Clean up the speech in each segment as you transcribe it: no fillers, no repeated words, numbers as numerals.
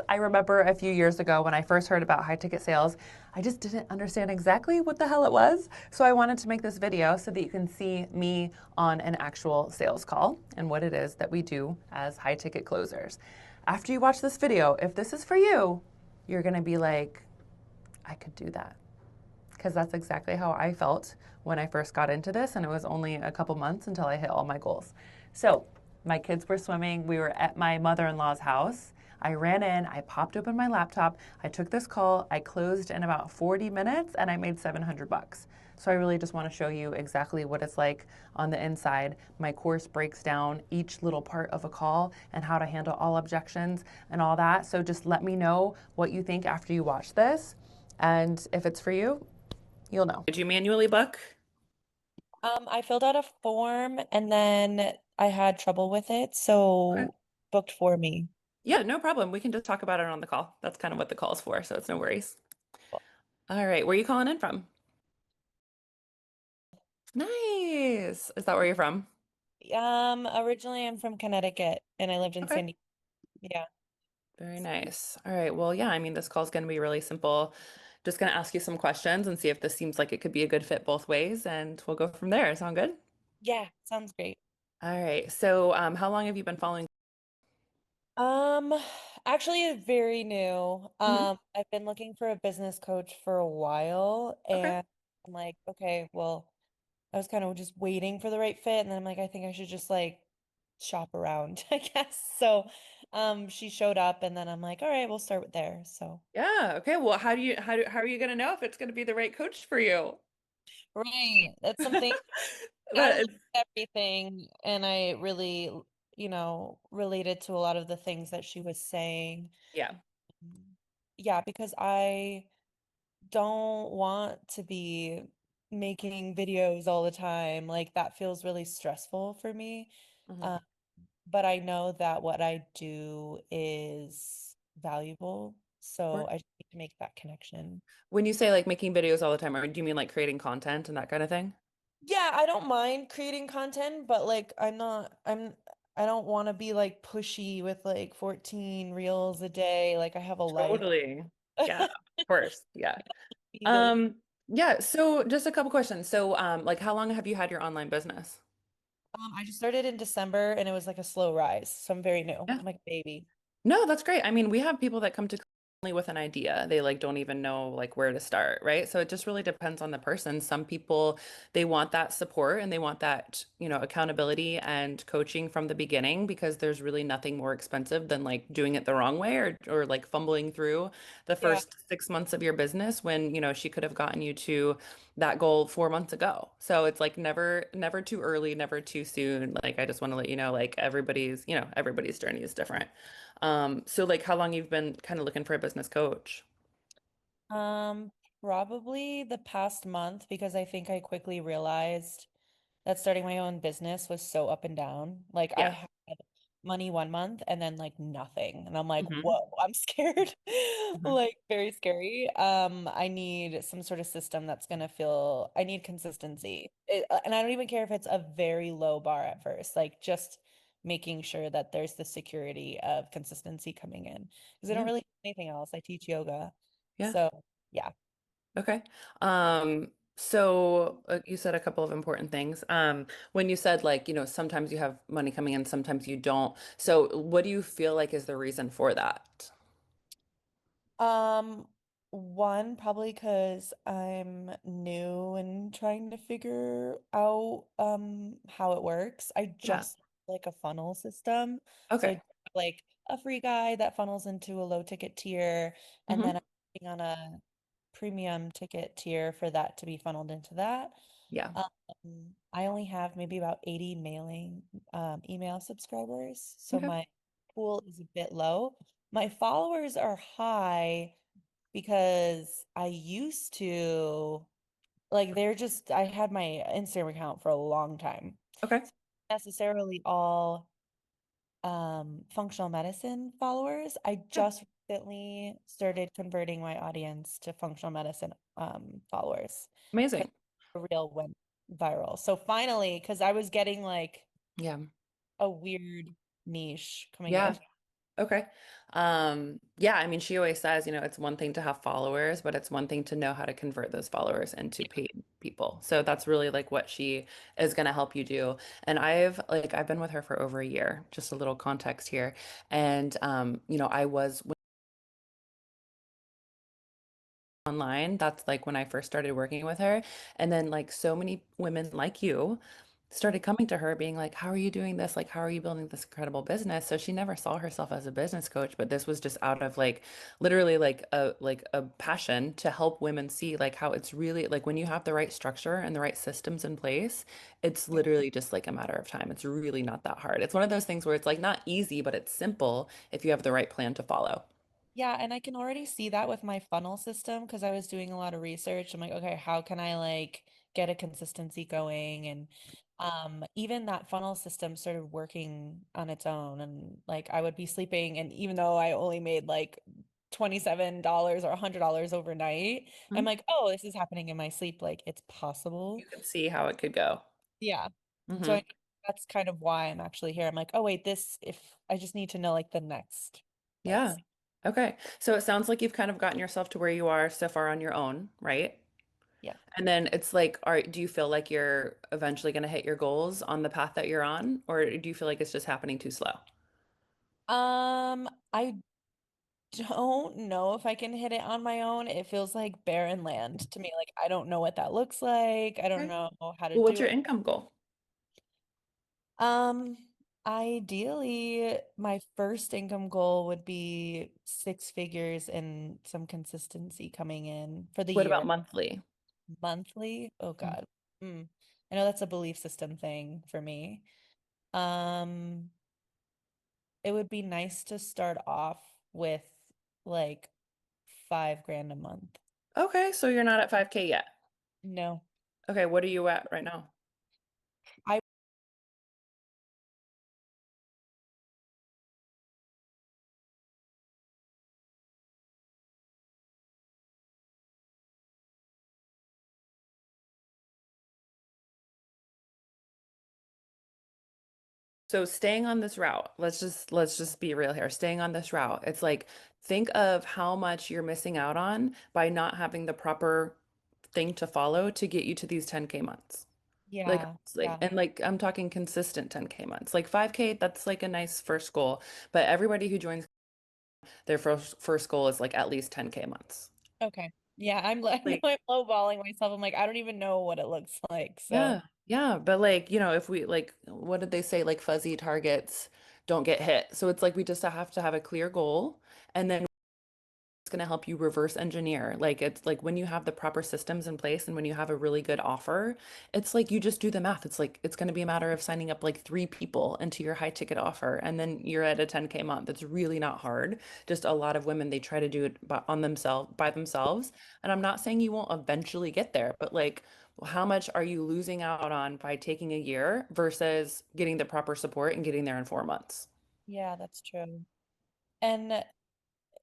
I remember a few years ago when I first heard about high ticket sales, I just didn't understand exactly what the hell it was. So I wanted to make this video so that you can see me on an actual sales call and what it is that we do as high ticket closers. After you watch this video, if this is for you, you're going to be like, I could do that. Because that's exactly how I felt when I first got into this, and it was only a couple months until I hit all my goals. So, my kids were swimming. We were at my mother in law's house. I ran in, I popped open my laptop, I took this call, I closed in about 40 minutes, and I made 700 bucks. So I really just want to show you exactly what it's like on the inside. My course breaks down each little part of a call and how to handle all objections and all that. So just let me know what you think after you watch this. And if it's for you, you'll know. Did you manually book? I filled out a form and then I had trouble with it, Okay. so booked for me. Yeah, no problem. We can just talk about it on the call. That's kind of what the call's for, so it's no worries. All right, where are you calling in from? Nice. Is that where you're from? Originally I'm from Connecticut and I lived in Okay. San Diego. Yeah. Very nice. All right. Well, yeah, I mean, this call's going to be really simple. Just going to ask you some questions and see if this seems like it could be a good fit both ways, and we'll go from there. Sound good? Yeah, sounds great. All right. So, how long have you been following? Um, Actually very new. Mhm. I've been looking for a business coach for a while Okay. and I'm like, okay, well, I was kind of just waiting for the right fit and then I'm like, I think I should just like shop around, I guess. So, she showed up and then I'm like, all right, we'll start with there. So, Yeah. Okay. Well, how are you going to know if it's going to be the right coach for you? right. That's something I That looked is, at everything and I really, related to a lot of the things that she was saying. yeah. Yeah, because I don't want to be making videos all the time. Like that feels really stressful for me. Mhm. Um, but I know that what I do is valuable. So Or I just need to make that connection. when you say like making videos all the time, or do you mean like creating content and that kind of thing? Yeah, I don't mind creating content, but like I don't want to be like pushy with like 14 reels a day. Like I have a life. Totally. Yeah, of course. Yeah. Be the Um, yeah, so just a couple questions. So, like how long have you had your online business? I just started in December and it was like a slow rise. So I'm very new. Yeah. I'm like a baby. No, that's great. I mean, we have people that come to only with an idea. They like don't even know like where to start, right? So it just really depends on the person. Some people they want that support and they want that, accountability and coaching from the beginning because there's really nothing more expensive than like doing it the wrong way or like fumbling through the Yeah. first 6 months of your business when, she could have gotten you to that goal 4 months ago. So it's like never too early, never too soon. Like I just want to let you know, like everybody's journey is different. So like how long you've been kind of looking for a business coach? Um, Probably the past month because I think I quickly realized that starting my own business was so up and down. Like I Yeah. had money one month and then like nothing. And I'm like, Hmm. whoa, I'm scared. Hmm. Like very scary. I need some sort of system that's gonna feel, I need consistency. And I don't even care if it's a very low bar at first, like just making sure that there's the security of consistency coming in. Because I don't Yeah. really do anything else. I teach yoga. Yeah. So yeah. Okay. So you said a couple of important things. When you said like, sometimes you have money coming in, sometimes you don't. So what do you feel like is the reason for that? Um, One, probably because I'm new and trying to figure out how it works. I Yeah. just like a funnel system. So I Okay. have, like a free guide that funnels into a low ticket tier, and then Hmm. I'm working on a premium ticket tier for that to be funneled into that. Yeah. I only have maybe about 80 mailing email subscribers, so Okay. my pool is a bit low. My followers are high because I used to like I had my Instagram account for a long time. Okay. Necessarily all functional medicine followers. I Yeah. just recently started converting my audience to functional medicine followers because Amazing. the reel went viral. So finally, because I was getting like Yeah. a weird niche coming Yeah. in. Okay. Yeah, I mean, she always says, it's one thing to have followers, but it's one thing to know how to convert those followers into paid people. So that's really like what she is going to help you do. And I've been with her for over a year, just a little context here. And I was online. That's like when I first started working with her. And then like so many women like you started coming to her being like, how are you doing this? Like, how are you building this incredible business? So she never saw herself as a business coach, but this was just out of like literally like a passion to help women see like how it's really like when you have the right structure and the right systems in place, it's literally just like a matter of time. It's really not that hard. It's one of those things where it's like not easy, but it's simple if you have the right plan to follow. Yeah, and I can already see that with my funnel system because I was doing a lot of research. I'm like, okay, how can I like get a consistency going? And even that funnel system started working on its own. And like I would be sleeping, and even though I only made like $27 or $100 overnight, I'm Mhm. like, oh, this is happening in my sleep. Like it's possible. You could see how it could go. Yeah. So Hmm. that's kind of why I'm actually here. I'm like, oh wait, this if I just need to know like the next like Yeah. Okay. So it sounds like you've kind of gotten yourself to where you are so far on your own, right? yeah. And then it's like, do you feel like you're eventually going to hit your goals on the path that you're on, or do you feel like it's just happening too slow? I don't know if I can hit it on my own. It feels like barren land to me. Like I don't know what that looks like. I don't Okay. know how to Well, what's do your it. income goal? Um, Ideally, my first income goal would be six figures and some consistency coming in for the What about year. monthly? Monthly? Oh God. Mm. I know that's a belief system thing for me. Um, it would be nice to start off with like 5 grand a month. Okay, so you're not at 5K yet. No. Okay, what are you at right now? I So staying on this route, let's just be real here. Staying on this route, it's like think of how much you're missing out on by not having the proper thing to follow to get you to these 10K months. Like, Yeah, like, yeah. and like, I'm talking consistent 10K months. Like 5K, that's like a nice first goal. But everybody who joins their first goal is like at least 10K months. Okay. Yeah, I'm I know Like, I'm lowballing myself. I'm like, I don't even know what it looks like. So yeah, yeah. But like, if we like, what did they say? Like fuzzy targets don't get hit. So it's like we just have to have a clear goal. And then it's going to help you reverse engineer. Like it's like when you have the proper systems in place and when you have a really good offer, it's like you just do the math. It's like it's going to be a matter of signing up like three people into your high ticket offer and then you're at a 10K month. It's really not hard. Just a lot of women they try to do it by themselves. And I'm not saying you won't eventually get there, but like how much are you losing out on by taking a year versus getting the proper support and getting there in 4 months? yeah, that's true. And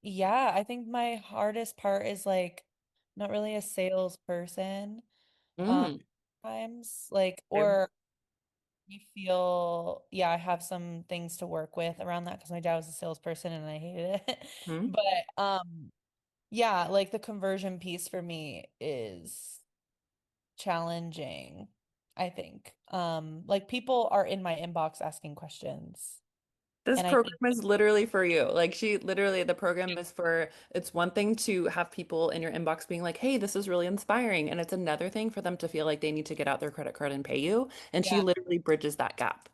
yeah, I think my hardest part is like not really a salesperson. Um, Mm. Times like Okay. or you feel yeah, I have some things to work with around that because my dad was a salesperson and I hated it. Hmm. But yeah, like the conversion piece for me is challenging, I think. Like people are in my inbox asking questions. This And I think, program is literally for you. Like she literally, the program is for, it's one thing to have people in your inbox being like, hey, this is really inspiring. And it's another thing for them to feel like they need to get out their credit card and pay you. And she yeah, literally bridges that gap.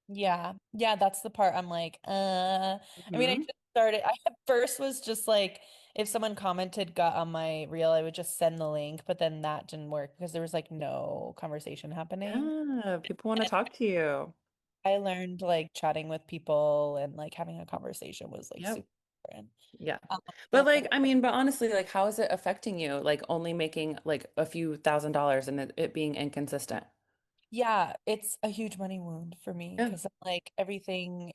yeah, yeah, that's the part I'm like, I mean, I Hmm. just started, I at first was just like, if someone commented got on my reel, I would just send the link, but then that didn't work because there was like no conversation happening. Yeah, people want to And talk to you. I learned like chatting with people and like having a conversation was like Yep. super important. Yeah. But That's like, I mean, but honestly, like, how is it affecting you? Like only making like a few $1,000s and it being inconsistent. yeah, it's a huge money wound for me Yeah. because like everything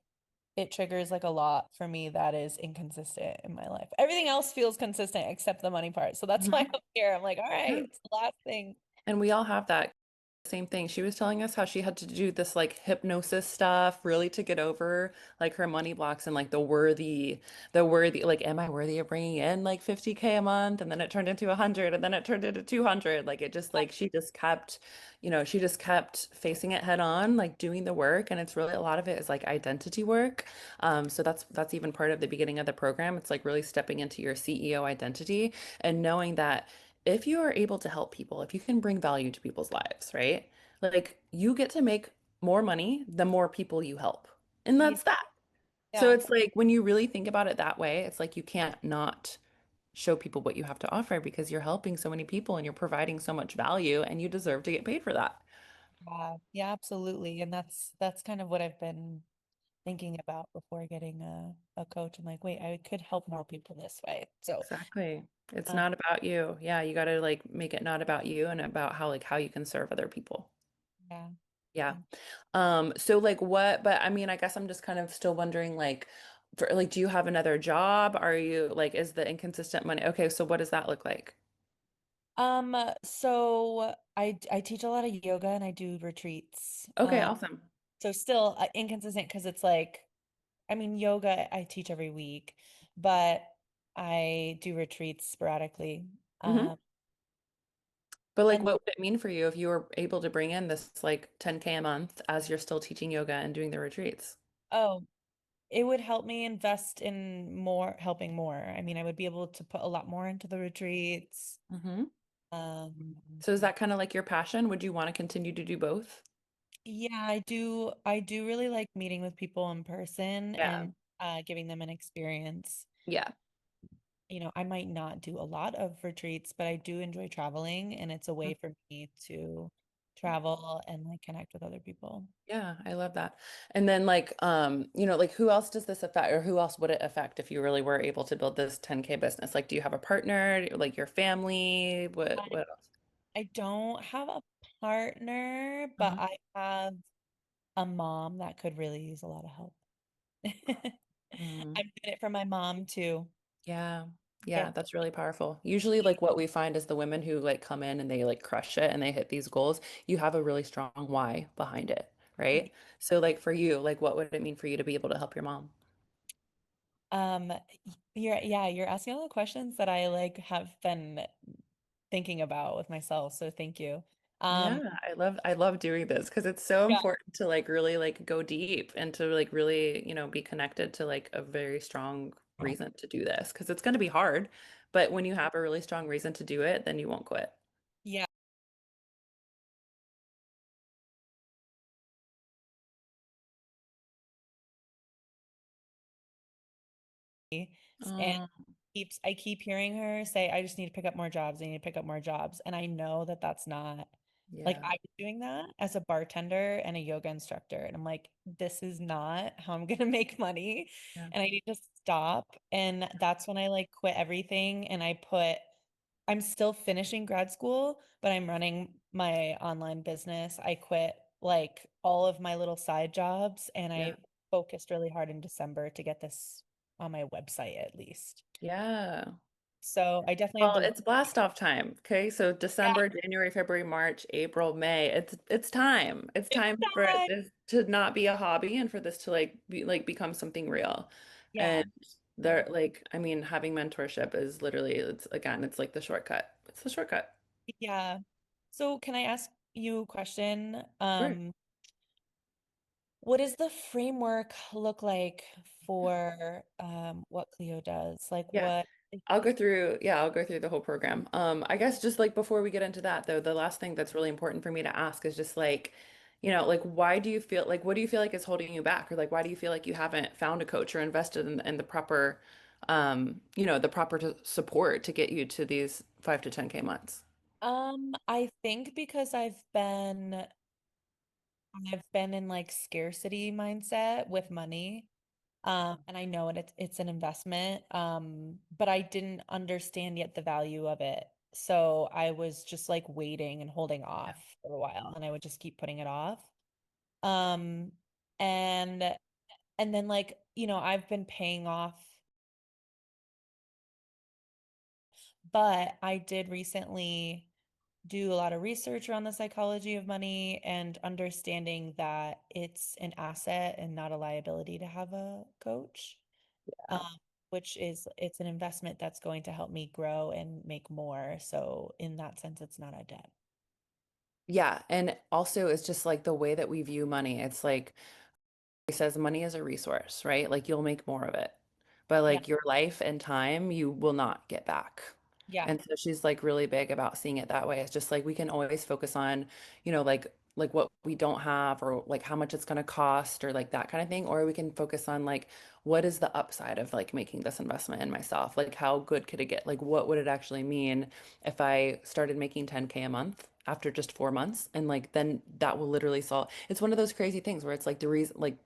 it triggers like a lot for me that is inconsistent in my life. Everything else feels consistent except the money part. So that's why Mhm. I'm here. I'm like, all right, Yeah. it's the last thing. And we all have that. same thing. She was telling us how she had to do this like hypnosis stuff really to get over like her money blocks and like the worthy, like, am I worthy of bringing in like 50K a month? And then it turned into 100 and then it turned into 200. Like it just like she just kept facing it head on, like doing the work. And it's really a lot of it is like identity work. So that's even part of the beginning of the program. It's like really stepping into your CEO identity and knowing that if you are able to help people, if you can bring value to people's lives, right? Like you get to make more money the more people you help. And Yeah. that's that. So Yeah. it's like when you really think about it that way, it's like you can't not show people what you have to offer because you're helping so many people and you're providing so much value and you deserve to get paid for that. Yeah, yeah, absolutely. And that's kind of what I've been thinking about before getting a coach. I'm like, wait, I could help more people this way. So, Exactly. It's um, not about you. Yeah, you got to like make it not about you and about how you can serve other people. yeah. Yeah. Yeah. So like what, but I mean, I guess I'm just kind of still wondering like for like do you have another job? Are you like is the inconsistent money? Okay, so what does that look like? So I teach a lot of yoga and I do retreats. Okay, awesome. So still inconsistent because it's like, I mean, yoga I teach every week, but I do retreats sporadically. Hmm. Um, But like and what would it mean for you if you were able to bring in this like 10K a month as you're still teaching yoga and doing the retreats? oh, it would help me invest in more, helping more. I mean, I would be able to put a lot more into the retreats. Hmm. Um, So is that kind of like your passion? Would you want to continue to do both? yeah, I do. I do really like meeting with people in person Yeah. and giving them an experience. Yeah. I might not do a lot of retreats, but I do enjoy traveling, and it's a way for me to travel and like connect with other people. Yeah, I love that. And then like like who else does this affect or who else would it affect if you really were able to build this 10K business? Like do you have a partner, like your family? What else? I don't have a partner, but Uh-huh. I have a mom that could really use a lot of help. Mm, I'm doing it for my mom too. yeah. Yeah. Yeah, that's really powerful. Usually like what we find is the women who like come in and they like crush it and they hit these goals, you have a really strong why behind it, right? So like for you, like what would it mean for you to be able to help your mom? Um, you're asking all the questions that I like have been thinking about with myself, so thank you. Yeah, Um, I love doing this because it's so yeah. important to like really like go deep and to like really, be connected to like a very strong reason to do this because it's going to be hard, but when you have a really strong reason to do it, then you won't quit. Yeah. And Oh, I keep hearing her say, I just need to pick up more jobs. I need to pick up more jobs. And I know that that's not like yeah. I was doing that as a bartender and a yoga instructor. And I'm like, this is not how I'm gonna make money. Yeah. And I need to stop. And that's when I like quit everything and I'm still finishing grad school, but I'm running my online business. I quit like all of my little side jobs and Yeah. I focused really hard in December to get this on my website at least. Yeah. So I definitely have Well, the it's blast off time. Okay. So yeah, December, January, February, March, April, May. It's time. It's it's time for time. this to not be a hobby and for this to become something real. Yeah. And there like I mean having mentorship is literally it's like the shortcut. It's the shortcut. Yeah. So can I ask you a question? Sure. What does the framework look like for what Clio does? Like Yeah. what I'll go through the whole program. I guess just like before we get into that though, the last thing that's really important for me to ask is just like, like why do you feel like what do you feel like is holding you back? Or like why do you feel like you haven't found a coach or invested in the proper the proper support to get you to these 5 to 10K months? I think because I've been in like scarcity mindset with money. And I know it's an investment. But I didn't understand yet the value of it. So I was just like waiting and holding Yeah. off for a while and I would just keep putting it off. Um, and and then like, I've been paying off, but I did recently do a lot of research around the psychology of money and understanding that it's an asset and not a liability to have a coach. Um, which is it's an investment that's going to help me grow and make more. So in that sense, it's not a debt. Yeah, and also it's just like the way that we view money. It's like he says money is a resource, right? Like you'll make more of it. But Yeah. like your life and time, you will not get back. Yeah. And so she's like really big about seeing it that way. It's just like we can always focus on, like what we don't have or like how much it's going to cost or like that kind of thing. Or we can focus on like what is the upside of like making this investment in myself? Like how good could it get? Like what would it actually mean if I started making 10K a month after just 4 months? And like then that will literally solve. It's one of those crazy things where it's like the reason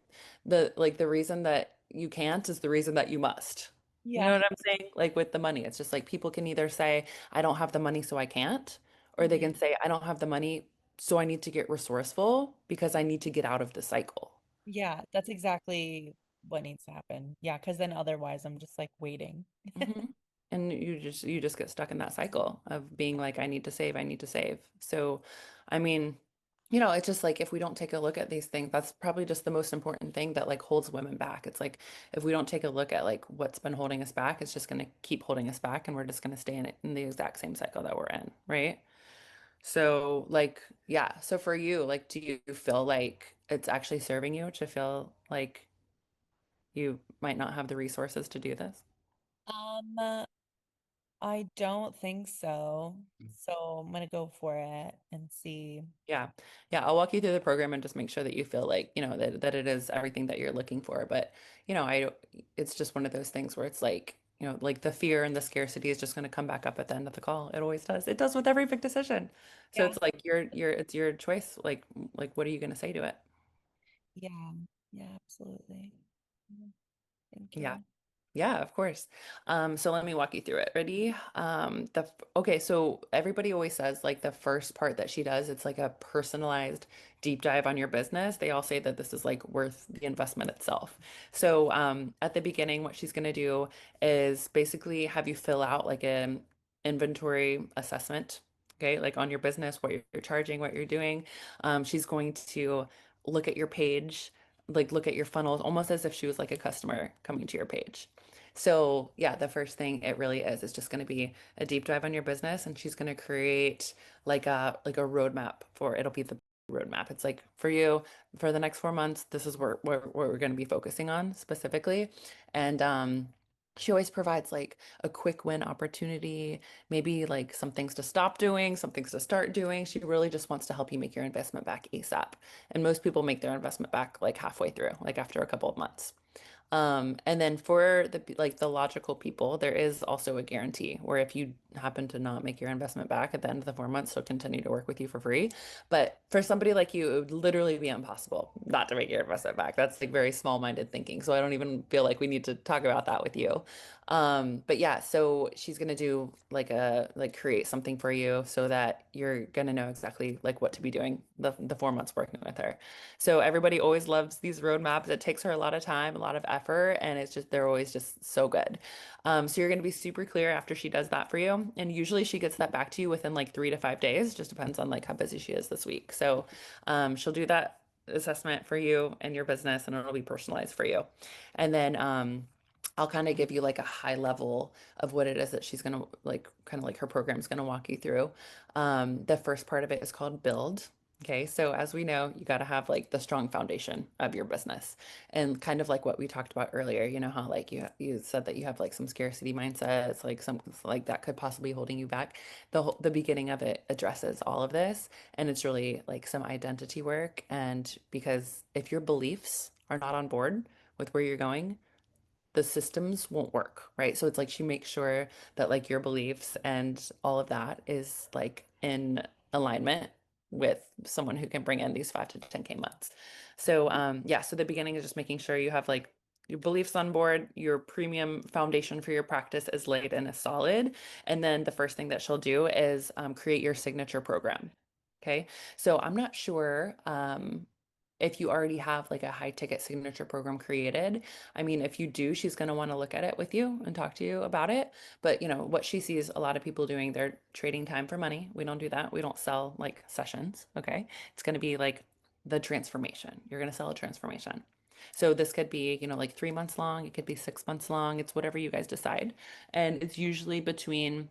the reason that you can't is the reason that you must. You know Yeah. what I'm saying? Like with the money, it's just like people can either say, I don't have the money, so I can't, or they Mhm. can say, I don't have the money, so I need to get resourceful because I need to get out of the cycle. Yeah, that's exactly what needs to happen. Yeah, because then otherwise I'm just like waiting. hmm And you just get stuck in that cycle of being like, I need to save, I need to save. So, I mean, it's just like if we don't take a look at these things, that's probably just the most important thing that like holds women back. It's like if we don't take a look at like what's been holding us back, it's just going to keep holding us back and we're just going to stay in it in the exact same cycle that we're in, right? So, like, yeah. So for you, like, do you feel like it's actually serving you to feel like you might not have the resources to do this? Um, I don't think so. So I'm gonna go for it and see. Yeah. Yeah, I'll walk you through the program and just make sure that you feel like, that it is everything that you're looking for. But, it's just one of those things where it's like, like the fear and the scarcity is just going to come back up at the end of the call. It always does. It does with every big decision. So Yeah. it's like it's your choice. Like what are you going to say to it? Yeah. Yeah, absolutely. Thank Yeah. you. Yeah, of course. So let me walk you through it. Ready? Okay, so everybody always says like the first part that she does, it's like a personalized deep dive on your business. They all say that this is like worth the investment itself. So at the beginning, what she's gonna do is basically have you fill out like an inventory assessment. Okay, like on your business, what you're charging, what you're doing. She's going to look at your page, like look at your funnels, almost as if she was like a customer coming to your page. So, yeah, the first thing it really is just going to be a deep dive on your business, and she's going to create like a roadmap for it'll be the roadmap. It's like for you for the next 4 months, this is where we're going to be focusing on specifically. And she always provides like a quick win opportunity, maybe like some things to stop doing, some things to start doing. She really just wants to help you make your investment back ASAP. And most people make their investment back like halfway through, like after a couple of months. And then for the logical people, there is also a guarantee where if you happen to not make your investment back at the end of the 4 months, she'll continue to work with you for free. But for somebody like you, it would literally be impossible not to make your investment back. That's like very small-minded thinking. So I don't even feel like we need to talk about that with you. But yeah, so she's gonna do like create something for you so that you're gonna know exactly like what to be doing the 4 months working with her. So everybody always loves these roadmaps. It takes her a lot of time, a lot of effort, and they're always just so good. So you're going to be super clear after she does that for you. And usually she gets that back to you within like 3 to 5 days, just depends on like how busy she is this week. So she'll do that assessment for you and your business, and it'll be personalized for you. And then I'll kind of give you like a high level of what it is that she's going to like, kind of like her program's going to walk you through. The first part of it is called build. Okay, so as we know, you got to have like the strong foundation of your business, and kind of like what we talked about earlier. You know how like you said that you have like some scarcity mindsets, like some like that could possibly holding you back. The beginning of it addresses all of this, and it's really like some identity work. And because if your beliefs are not on board with where you're going, the systems won't work, right? So it's like she makes sure that like your beliefs and all of that is like in alignment with someone who can bring in these 5 to 10K months. So yeah, so the beginning is just making sure you have like your beliefs on board, your premium foundation for your practice is laid and is solid. And then the first thing that she'll do is create your signature program. Okay. So I'm not sure. if you already have like a high ticket signature program created. I mean, if you do, she's going to want to look at it with you and talk to you about it. But, what she sees a lot of people doing, they're trading time for money. We don't do that. We don't sell like sessions. Okay. It's going to be like the transformation. You're going to sell a transformation. So this could be, like 3 months long. It could be 6 months long. It's whatever you guys decide. And it's usually between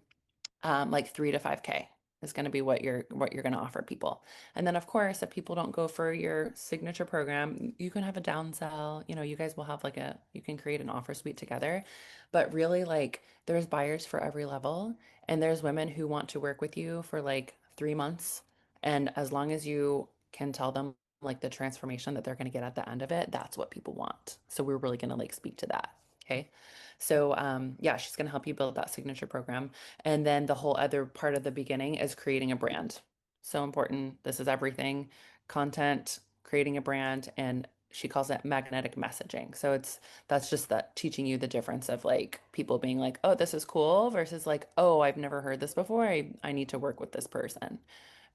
like 3 to 5K is going to be what you're going to offer people. And then of course, if people don't go for your signature program, you can have a downsell. You guys will have you can create an offer suite together. But really, like, there's buyers for every level, and there's women who want to work with you for like 3 months. And as long as you can tell them like the transformation that they're going to get at the end of it, that's what people want. So we're really going to like speak to that. Okay. So yeah, she's going to help you build that signature program. And then the whole other part of the beginning is creating a brand. So important. This is everything: content, creating a brand, and she calls it magnetic messaging. So that's just that teaching you the difference of like people being like, oh, this is cool versus like, oh, I've never heard this before. I need to work with this person.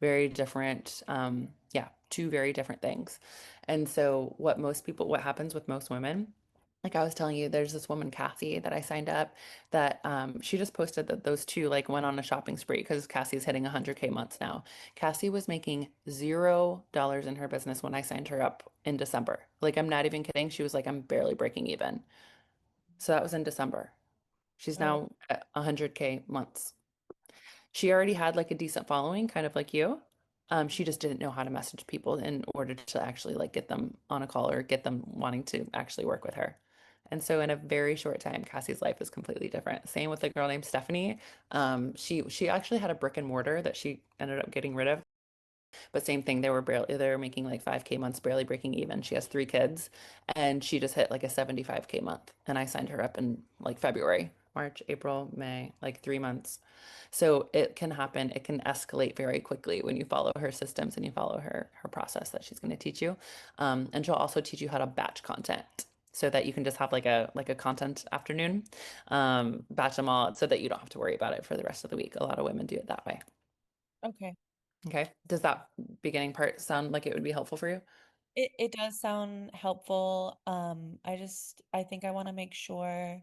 Very different. Yeah, two very different things. And so what happens with most women, like I was telling you, there's this woman, Cassie, that I signed up that she just posted that those two like went on a shopping spree because Cassie's hitting 100K months now. Cassie was making $0 in her business when I signed her up in December. Like, I'm not even kidding. She was like, I'm barely breaking even. So that was in December. She's Oh, now at 100K months. She already had like a decent following, kind of like you. She just didn't know how to message people in order to actually like get them on a call or get them wanting to actually work with her. And so in a very short time, Cassie's life is completely different. Same with a girl named Stephanie. She actually had a brick and mortar that she ended up getting rid of. But same thing, they were making like 5K months, barely breaking even. She has 3 kids, and she just hit like a 75K month. And I signed her up in like February, March, April, May, like 3 months. So it can happen. It can escalate very quickly when you follow her systems and you follow her process that she's going to teach you. And she'll also teach you how to batch content so that you can just have like a content afternoon, batch them all so that you don't have to worry about it for the rest of the week. A lot of women do it that way. okay. Okay. Does that beginning part sound like it would be helpful for you? It does sound helpful. I think I want to make sure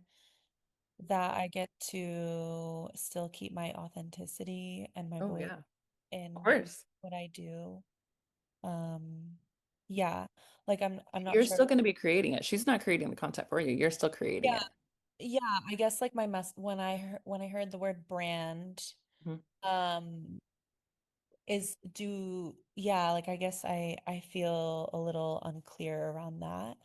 that I get to still keep my authenticity and my Oh, voice yeah. Of in course. what I do. Um, yeah, like I'm not You're sure. still going to be creating it. She's not creating the content for you. You're still creating Yeah, it. yeah, I guess like my mess when I heard the word brand, Mhm. um, is do yeah, like I guess I feel a little unclear around that.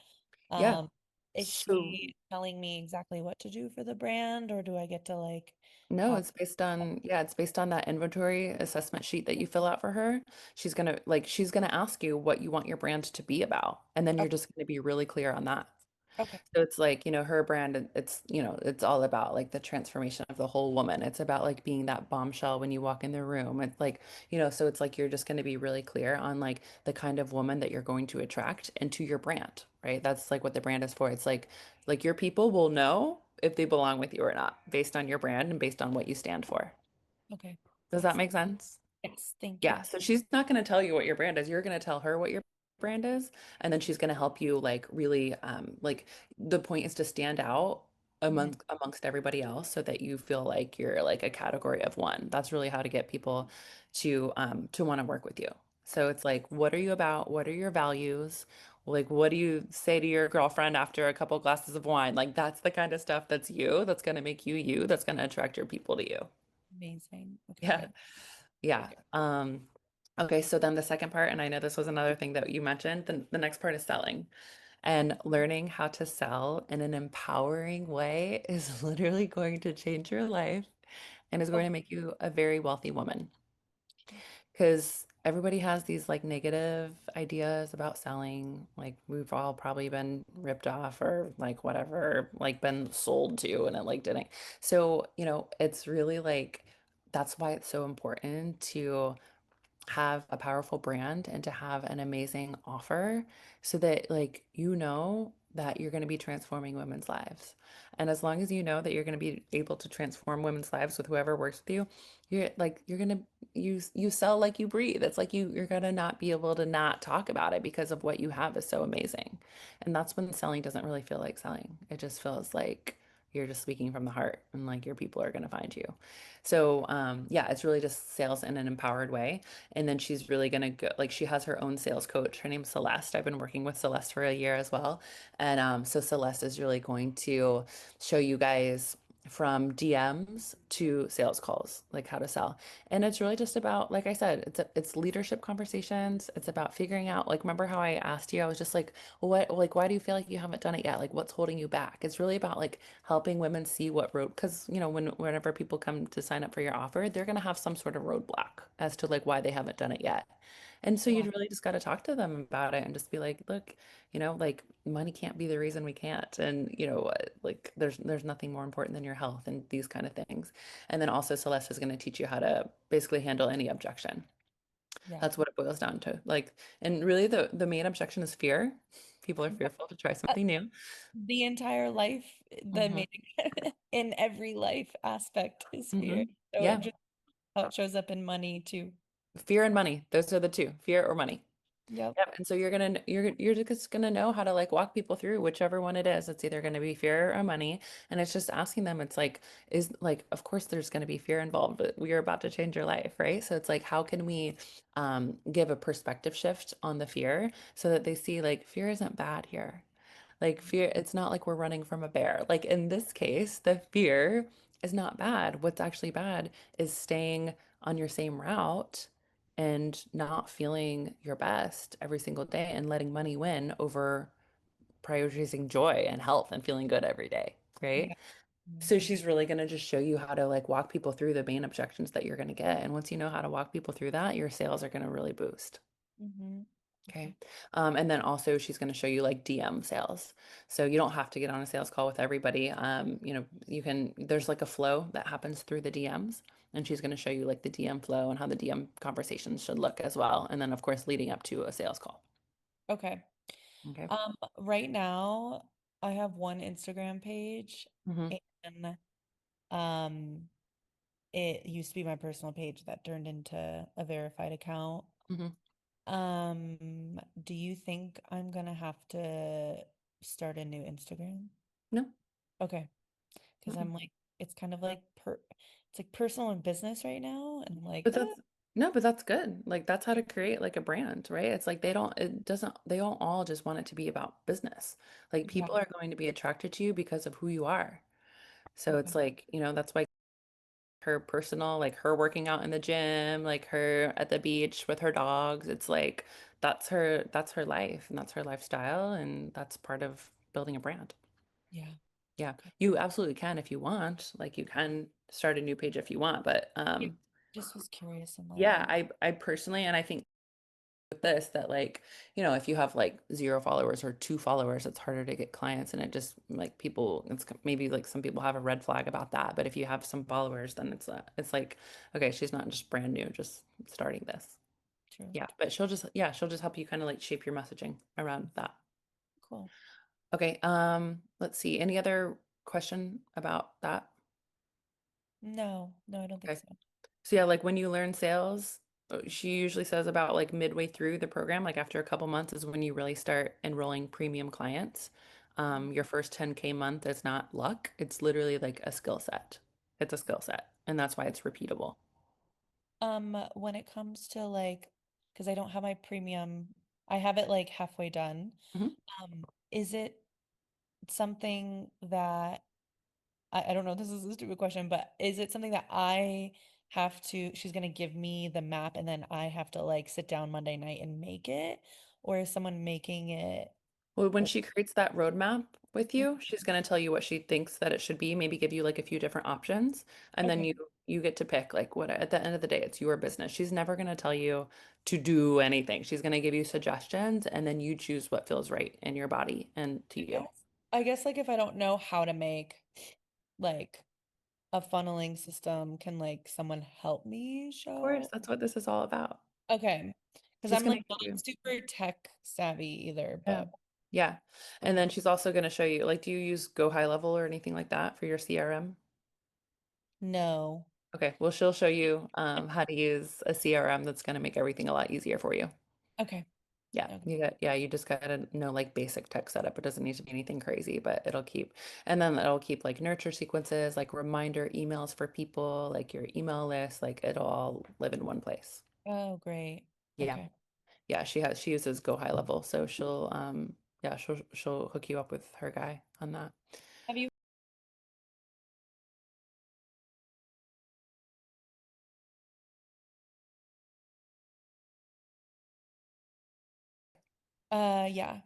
Yeah. Um, is So she telling me exactly what to do for the brand, or do I get to like no, talk? it's based on that inventory assessment sheet that you fill out for her. She's gonna ask you what you want your brand to be about. And then you're Okay, just gonna be really clear on that. okay, So it's like, her brand, it's all about like the transformation of the whole woman. It's about like being that bombshell when you walk in the room. It's like, so it's like you're just going to be really clear on like the kind of woman that you're going to attract into your brand, right? That's like what the brand is for. It's like your people will know if they belong with you or not based on your brand and based on what you stand for. okay. Does that That's make sense? yes, thank Yeah, you. so she's not going to tell you what your brand is. You're going to tell her what your brand is, and then she's going to help you like really like the point is to stand out Mhm. amongst everybody else so that you feel like you're like a category of one. That's really how to get people to want to work with you. So it's like, what are you about? What are your values? Like, what do you say to your girlfriend after a couple glasses of wine? Like, that's the kind of stuff that's you, that's going to make you you, that's going to attract your people to you. Amazing. Okay, Yeah. good. Yeah. Okay. Okay, so then the second part, and I know this was another thing that you mentioned, the next part is selling. And learning how to sell in an empowering way is literally going to change your life and is going Okay. to make you a very wealthy woman. Because everybody has these like negative ideas about selling. Like, we've all probably been ripped off or like whatever, like been sold to and it like didn't. So, it's really like that's why it's so important to have a powerful brand and to have an amazing offer so that like that you're going to be transforming women's lives. And as long as you know that you're going to be able to transform women's lives with whoever works with you, you're going to you sell like you breathe. It's like you're going to not be able to not talk about it because of what you have is so amazing. And that's when selling doesn't really feel like selling. It just feels like you're just speaking from the heart and like your people are going to find you. So, yeah, it's really just sales in an empowered way. And then she's really going to go, like, she has her own sales coach. Her name's Celeste. I've been working with Celeste for a year as well. And so Celeste is really going to show you guys from DMs to sales calls, like how to sell. And it's really just about, like I said, it's leadership conversations. It's about figuring out, like, remember how I asked you, I was just like, what, like, why do you feel like you haven't done it yet? Like, what's holding you back? It's really about like helping women see what road, because whenever people come to sign up for your offer, they're gonna have some sort of roadblock as to like why they haven't done it yet. And so you Yeah. really just got to talk to them about it and just be like, look, like money can't be the reason we can't. And like there's nothing more important than your health and these kind of things. And then also Celeste is going to teach you how to basically handle any objection. Yeah. That's what it boils down to. Like, and really the main objection is fear. People are fearful to try Uh, something new. the entire life, the Hmm. main in every life aspect is fear. Hmm. So it Yeah. just how it shows up in money too. Fear and money. Those are the two, fear or money. Yep. Yep. And so you're just gonna know how to like walk people through whichever one it is. It's either gonna be fear or money. And it's just asking them, it's like, is like, of course there's gonna be fear involved, but we are about to change your life, right? So it's like, how can we give a perspective shift on the fear so that they see like fear isn't bad here. Like fear, it's not like we're running from a bear. Like in this case, the fear is not bad. What's actually bad is staying on your same route and not feeling your best every single day and letting money win over prioritizing joy and health and feeling good every day, right? Yeah. So she's really going to just show you how to like walk people through the main objections that you're going to get. And once you know how to walk people through that, your sales are going to really boost. Mm-hmm. Okay. And then also she's going to show you like DM sales. So you don't have to get on a sales call with everybody. There's like a flow that happens through the DMs, and she's going to show you like the DM flow and how the DM conversations should look as well. And then of course leading up to a sales call. Okay. Okay. Right now I have one Instagram page Hmm. and um it used to be my personal page that turned into a verified account. Hmm. Do you think I'm gonna have to start a new Instagram? No. Okay. Because Mm-mm. I'm like, it's kind of like it's like personal and business right now. And I'm like, But that's no, but that's good. Like that's how to create like a brand, right? It's like they don't all just want it to be about business. Like yeah, people are going to be attracted to you because of who you are. So it's okay. like, that's why her personal, like her working out in the gym, like her at the beach with her dogs. It's like that's her life and that's her lifestyle and that's part of building a brand. Yeah. Yeah. Okay. You absolutely can if you want. Like you can start a new page if you want, but Yeah. Just was curious and like, yeah, I personally and I think with this that like, if you have like 0 followers or 2 followers, it's harder to get clients and it just like people maybe like some people have a red flag about that. But if you have some followers, then it's like, okay, she's not just brand new, just starting this. true. Yeah, but she'll just help you kind of like shape your messaging around that. Cool. Okay, let's see. Any other question about that? No, no, I don't think Okay. so. So yeah, like when you learn sales, she usually says about like midway through the program, like after a couple months is when you really start enrolling premium clients. Your first 10K month is not luck. It's literally like a skill set. It's a skill set, and that's why it's repeatable. When it comes to like, because I don't have my premium, I have it like halfway done. Mhm. Is it something that I don't know, this is a stupid question, but is it something that I have to, she's gonna give me the map and then I have to like sit down Monday night and make it? Or is someone making it? Well, when Like, she creates that roadmap with mm, you, she's going to tell you what she thinks that it should be, maybe give you like a few different options, and then okay, you get to pick like what at the end of the day, it's your business. She's never going to tell you to do anything. She's going to give you suggestions, and then you choose what feels right in your body and to I you. guess I guess like if I don't know how to make like a funneling system, can like someone help me Of course, show? that's what this is all about. Okay. Because She's I'm going like to not give you, super tech savvy either, yeah, but Yeah. And then she's also going to show you, like, do you use Go High Level or anything like that for your CRM? No. Okay, well, she'll show you how to use a CRM that's going to make everything a lot easier for you. Okay. Yeah, Okay. you just gotta know like basic tech setup. It doesn't need to be anything crazy, but and then it'll keep like nurture sequences, like reminder emails for people, like your email list, like it'll all live in one place. Oh, great. Yeah. Okay. Yeah, she uses Go High Level, so she'll hook you up with her guy on that. Have you yeah.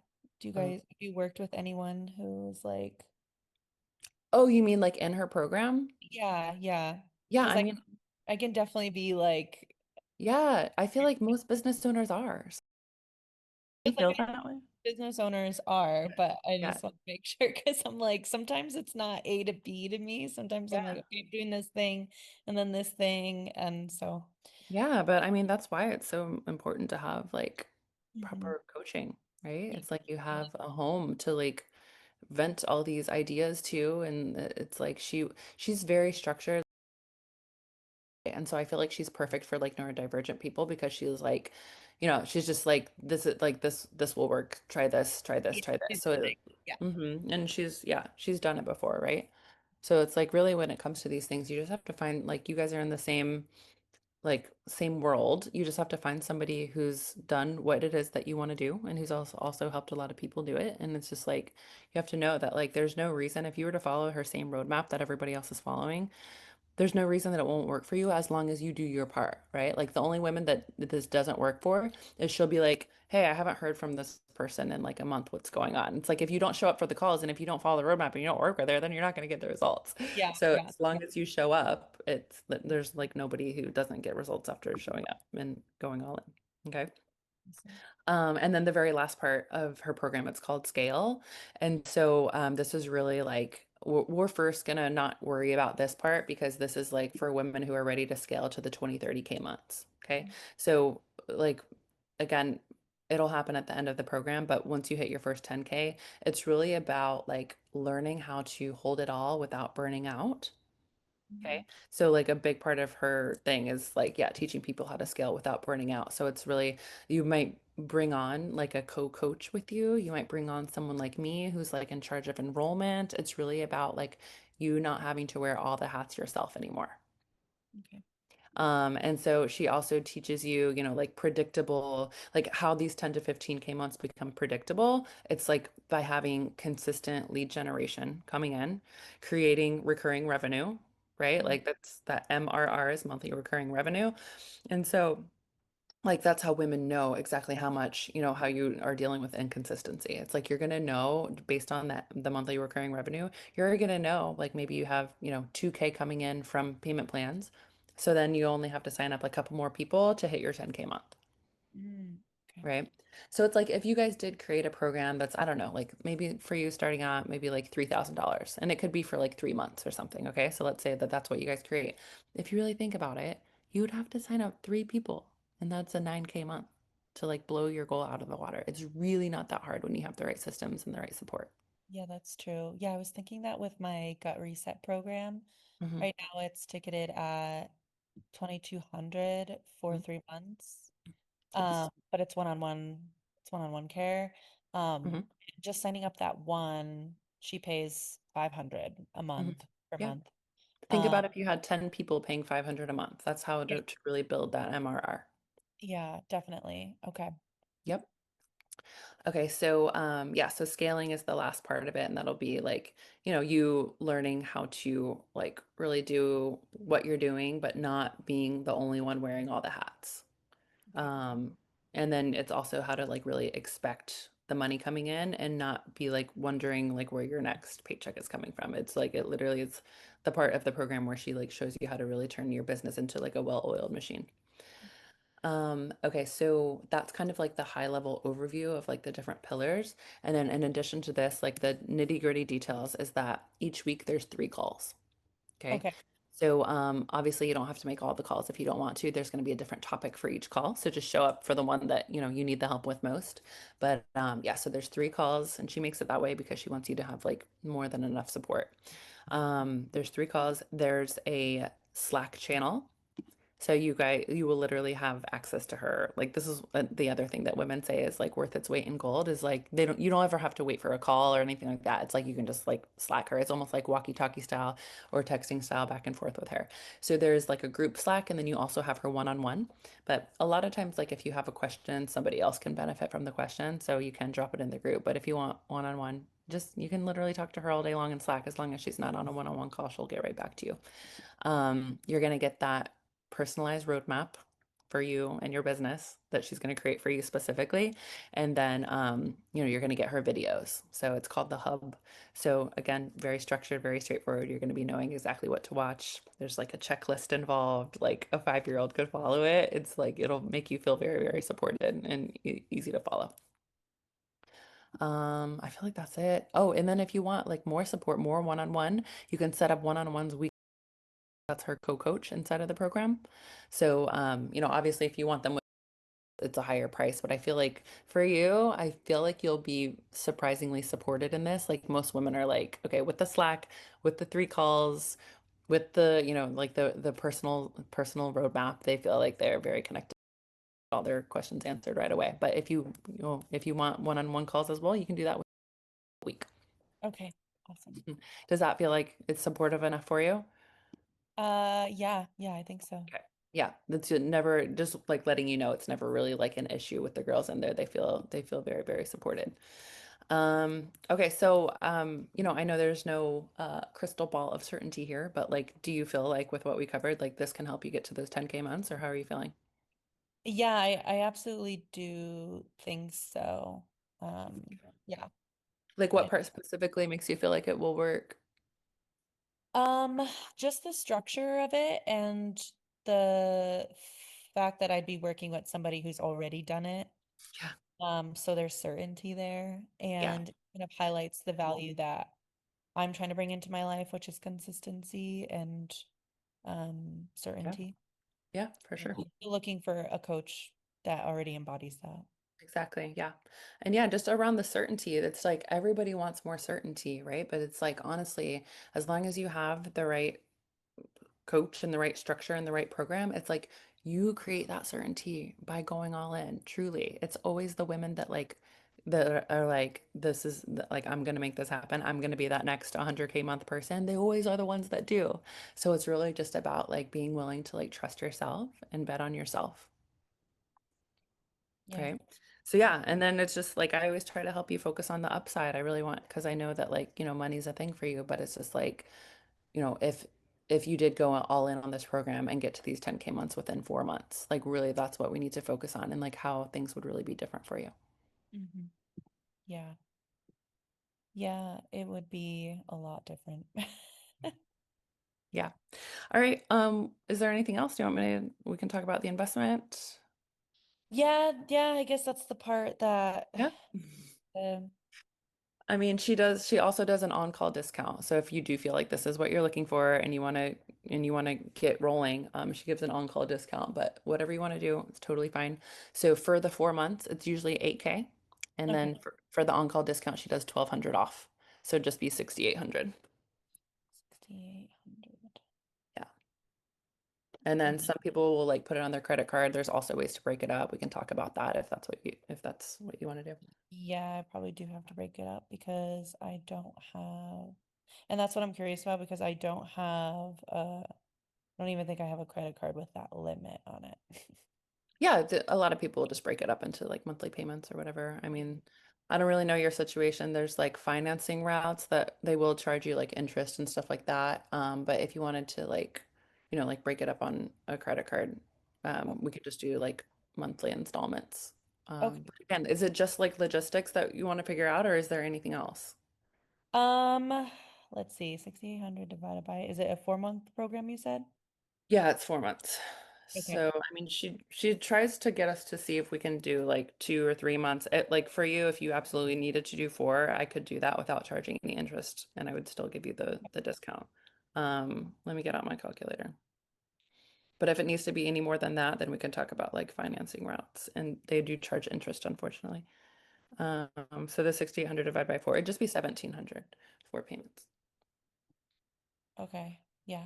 Um, Have you worked with anyone who's like oh, you mean like in her program? yeah, yeah. Yeah, Because I mean, I can definitely be like yeah, I feel like most business owners are. So you just like feel that way? business owners are, but I Yeah. just want to make sure because I'm like, sometimes it's not A to B to me. Sometimes I'm like, Yeah. okay, I'm doing this thing and then this thing. And so, Yeah, but I mean, that's why it's so important to have like mhm. proper coaching, right? Yeah. It's like you have a home to like vent all these ideas to, and it's like she's very structured. And so I feel like she's perfect for like neurodivergent people because she's like, she's just like this will work. Try this, try this, Yeah, try this. it's So, like, yeah. and she's done it before, right? So it's like really when it comes to these things, you just have to find like you guys are in the same world. You just have to find somebody who's done what it is that you want to do and who's also helped a lot of people do it. And it's just like you have to know that like there's no reason if you were to follow her same roadmap that everybody else is following, there's no reason that it won't work for you as long as you do your part, right? Like the only women that this doesn't work for is she'll be like, "Hey, I haven't heard from this person in like a month. What's going on?" It's like if you don't show up for the calls and if you don't follow the roadmap and you don't work with her, then you're not going to get the results. Yeah, So yeah, as long yeah. as you show up, there's like nobody who doesn't get results after showing up and going all in. Okay. Awesome. And then the very last part of her program, it's called Scale. And so this is really like, we're first gonna not worry about this part because this is like for women who are ready to scale to the 20-30K months. Okay. So like, again, it'll happen at the end of the program, but once you hit your first 10K, it's really about like learning how to hold it all without burning out. Okay. Mhm. So like a big part of her thing is like, yeah, teaching people how to scale without burning out. So it's really, you might bring on like a co-coach with you. You might bring on someone like me who's like in charge of enrollment. It's really about like you not having to wear all the hats yourself anymore. Okay. And so she also teaches you, like predictable, like how these 10 to 15K months become predictable. It's like by having consistent lead generation coming in, creating recurring revenue, right? Mhm. Like that MRR is monthly recurring revenue. And so like that's how women know exactly how much, how you are dealing with inconsistency. It's like you're gonna know based on that the monthly recurring revenue, you're gonna know like maybe you have, 2K coming in from payment plans. So then you only have to sign up a couple more people to hit your 10K month. Mm, okay. Right. So it's like if you guys did create a program that's, I don't know, like maybe for you starting out, maybe like $3,000, and it could be for like 3 months or something. Okay. So let's say that that's what you guys create. If you really think about it, you would have to sign up three people, and that's a 9K month to like blow your goal out of the water. It's really not that hard when you have the right systems and the right support. Yeah, that's true. Yeah, I was thinking that with my gut reset program. Hmm. Right now it's ticketed at 2,200 for 3 months. Yes. But it's one-on-one care. Hmm. Just signing up that one, she pays 500 a Hmm. month per Yeah. month. Think Um, about if you had 10 people paying 500 a month. That's how yeah, to really build that MRR. yeah, definitely. Okay. Yep. Okay, so yeah, so scaling is the last part of it, and that'll be like, you learning how to like really do what you're doing, but not being the only one wearing all the hats. Okay. Um, and then it's also how to like really expect the money coming in and not be like wondering like where your next paycheck is coming from. It's like it literally is the part of the program where she like shows you how to really turn your business into like a well-oiled machine. Okay, so that's kind of like the high level overview of like the different pillars. And then in addition to this, like the nitty-gritty details is that each week there's 3 calls. Okay. Okay. So obviously you don't have to make all the calls if you don't want to. There's going to be a different topic for each call. So just show up for the one that, you need the help with most. But yeah, so there's 3 calls and she makes it that way because she wants you to have like more than enough support. There's 3 calls. There's a Slack channel. So you will literally have access to her. Like this is the other thing that women say is like worth its weight in gold is like you don't ever have to wait for a call or anything like that. It's like you can just like Slack her. It's almost like walkie-talkie style or texting style back and forth with her. So there's like a group Slack and then you also have her one-on-one. But a lot of times like if you have a question, somebody else can benefit from the question, so you can drop it in the group. But if you want one-on-one, just you can literally talk to her all day long in Slack as long as she's not on a one-on-one call, she'll get right back to you. You're going to get that personalized roadmap for you and your business that she's going to create for you specifically. And then, you're going to get her videos. So it's called the Hub. So again, very structured, very straightforward. You're going to be knowing exactly what to watch. There's like a checklist involved, like a 5-year-old could follow it. It's like it'll make you feel very, very supported and easy to follow. I feel like that's it. Oh, and then if you want like more support, more one-on-one, you can set up one-on-ones that's her co-coach inside of the program. So, obviously if you want them, it's a higher price, but I feel like for you, I feel like you'll be surprisingly supported in this. Like most women are like, okay, with the Slack, with the 3 calls, with the, like the personal roadmap, they feel like they're very connected, all their questions answered right away. But if you want one-on-one calls as well, you can do that with a week. Okay, awesome. Does that feel like it's supportive enough for you? Yeah, yeah, I think so. Okay. Yeah, that's never just like letting you know it's never really like an issue with the girls in there. They feel very, very supported. Okay, so I know there's no crystal ball of certainty here, but like do you feel like with what we covered, like this can help you get to those 10K months, or how are you feeling? Yeah, I absolutely do think so. Yeah. Like what I, part specifically makes you feel like it will work? um, just the structure of it and the fact that I'd be working with somebody who's already done it. Yeah. So there's certainty there Yeah. and kind of highlights the value that I'm trying to bring into my life, which is consistency and Yeah. certainty. Yeah, for Yeah. sure. Looking for a coach that already embodies that. Exactly. Yeah. And yeah, just around the certainty, it's like everybody wants more certainty, right? But it's like honestly, as long as you have the right coach and the right structure and the right program, it's like you create that certainty by going all in. Truly. It's always the women that that are like, this is like, I'm going to make this happen. I'm going to be that next 100K month person. They always are the ones that do. So it's really just about like being willing to like trust yourself and bet on yourself. Yeah. Right. So yeah, and then it's just like I always try to help you focus on the upside. I really want because I know that like, money's a thing for you, but it's just like, if you did go all in on this program and get to these 10K months within 4 months, like really that's what we need to focus on and like how things would really be different for you. Hmm. Yeah. Yeah, it would be a lot different. Yeah. All right. Is there anything else? Do you want me to, we can talk about the investment? Yeah, yeah, I guess that's the part that Yeah. um I mean, she also does an on-call discount. So if you do feel like this is what you're looking for and you want to get rolling, she gives an on-call discount, but whatever you want to do, it's totally fine. So for the 4 months, it's usually 8K. And okay, then for the on-call discount, she does 1,200 off. So it'd just be 6,800. 6,800. Yeah. And then some people will like put it on their credit card. There's also ways to break it up. We can talk about that if that's what you want to do. Yeah, I probably do have to break it up because I don't have, and that's what I'm curious about because I don't have I don't even think I have a credit card with that limit on it. Yeah, a lot of people will just break it up into like monthly payments or whatever. I mean, I don't really know your situation. There's like financing routes that they will charge you like interest and stuff like that. But if you wanted to like, like break it up on a credit card, we could just do like monthly installments. Okay. But again, is it just like logistics that you want to figure out, or is there anything else? Um, let's see, 6,800 divided by, is it a 4-month program you said? Yeah, it's 4 months. Okay. So, I mean, she tries to get us to see if we can do like 2 or 3 months. Like for you, if you absolutely needed to do 4, I could do that without charging any interest, and I would still give you the discount. Let me get out my calculator. But if it needs to be any more than that, then we can talk about like financing routes. And they do charge interest, unfortunately. So the 6,800 divided by four, it'd just be 1,700 for payments. Okay. Yeah.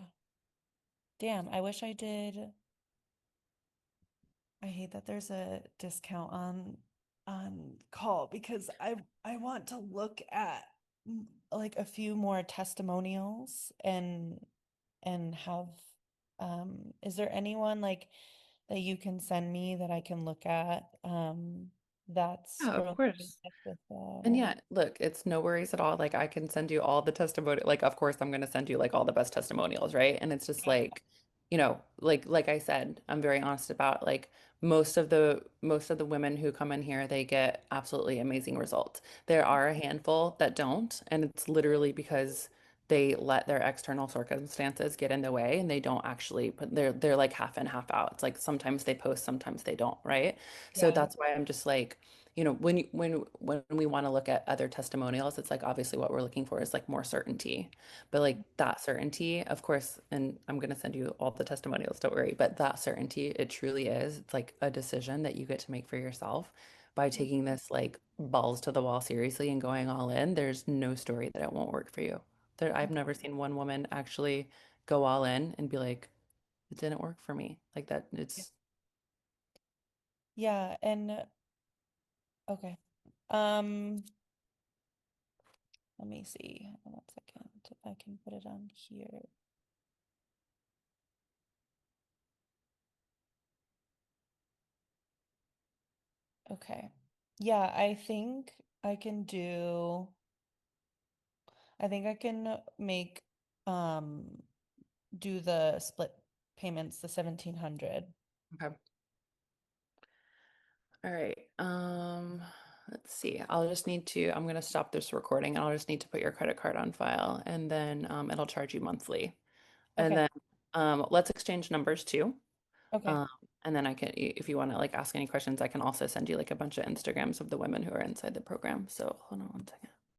Damn, I wish I did. I hate that there's a discount on call because I want to look at like a few more testimonials and have is there anyone like that you can send me that I can look at that's Yeah, of really course. good with And yeah, look, it's no worries at all. Like I can send you all the testimonial, like of course I'm gonna send you like all the best testimonials, right? And it's just like, like I said, I'm very honest about like most of the women who come in here, they get absolutely amazing results. There are a handful that don't, and it's literally because they let their external circumstances get in the way and they don't actually put they're like half in, half out. It's like sometimes they post, sometimes they don't, right? So Yeah. that's why I'm just like when we want to look at other testimonials, it's like obviously what we're looking for is like more certainty. But like that certainty, of course, and I'm gonna send you all the testimonials, don't worry, but that certainty, it truly is. It's like a decision that you get to make for yourself by taking this like balls to the wall seriously and going all in. There's no story that it won't work for you. I've never seen one woman actually go all in and be like, it didn't work for me. Like that, it's Yeah, and okay. Um, Let me see. 1 second if I can put it on here. Okay. Yeah, I think I can make um do the split payments, the 1,700. okay. All right. Let's see. I'm gonna stop this recording and I'll just need to put your credit card on file and then it'll charge you monthly. And Okay. then let's exchange numbers too. Okay. Um, and then if you want to like ask any questions, I can also send you like a bunch of Instagrams of the women who are inside the program. So hold on one second.